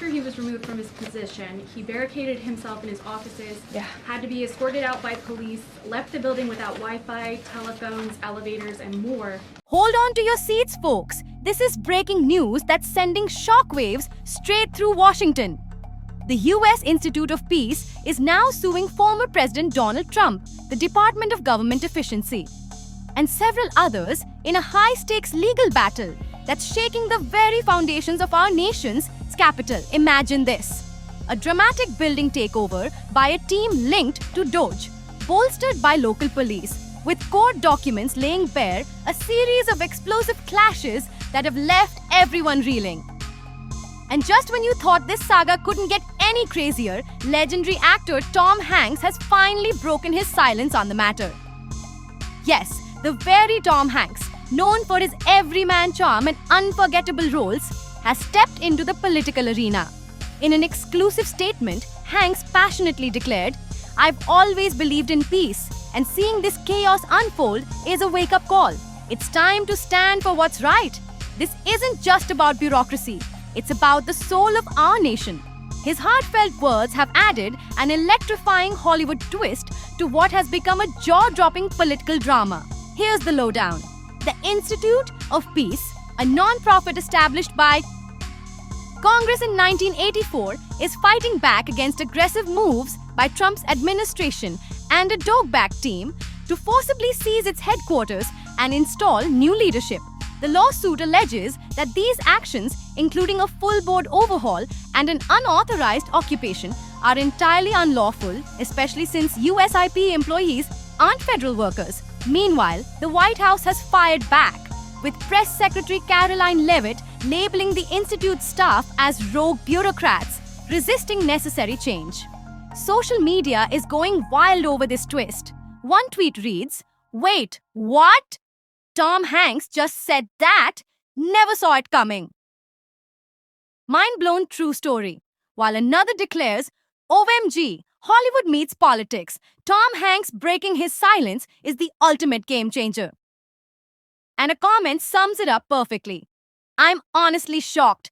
after he was removed from his position, he barricaded himself in his offices, had to be escorted out by police, left the building without Wi-Fi, telephones, elevators, and more. Hold on to your seats, folks. This is breaking news that's sending shockwaves straight through Washington. The US Institute of Peace is now suing former President Donald Trump, the Department of Government Efficiency, and several others in a high-stakes legal battle that's shaking the very foundations of our nation's capital. Imagine this. A dramatic building takeover by a team linked to Doge, bolstered by local police, with court documents laying bare a series of explosive clashes that have left everyone reeling. And just when you thought this saga couldn't get any crazier, legendary actor Tom Hanks has finally broken his silence on the matter. Yes, the very Tom Hanks, known for his everyman charm and unforgettable roles, has stepped into the political arena. In an exclusive statement, Hanks passionately declared, "I've always believed in peace, and seeing this chaos unfold is a wake-up call. It's time to stand for what's right. This isn't just about bureaucracy. It's about the soul of our nation." His heartfelt words have added an electrifying Hollywood twist to what has become a jaw-dropping political drama. Here's the lowdown. The Institute of Peace, a non-profit established by Congress in 1984, is fighting back against aggressive moves by Trump's administration and a dog-backed team to forcibly seize its headquarters and install new leadership. The lawsuit alleges that these actions, including a full board overhaul and an unauthorized occupation, are entirely unlawful, especially since USIP employees aren't federal workers. Meanwhile, the White House has fired back, with Press Secretary Caroline Leavitt labeling the Institute's staff as rogue bureaucrats, resisting necessary change. Social media is going wild over this twist. One tweet reads, "Wait, what? Tom Hanks just said that? Never saw it coming." Mind-blown true story. While another declares, "OMG, Hollywood meets politics. Tom Hanks breaking his silence is the ultimate game changer." And a comment sums it up perfectly. "I'm honestly shocked.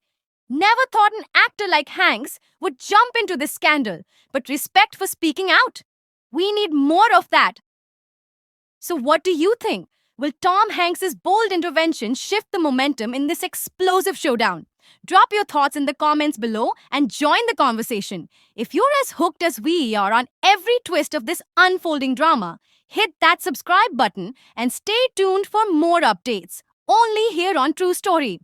Never thought an actor like Hanks would jump into this scandal, but respect for speaking out. We need more of that." So what do you think? Will Tom Hanks' bold intervention shift the momentum in this explosive showdown? Drop your thoughts in the comments below and join the conversation. If you're as hooked as we are on every twist of this unfolding drama, hit that subscribe button and stay tuned for more updates, only here on True Story.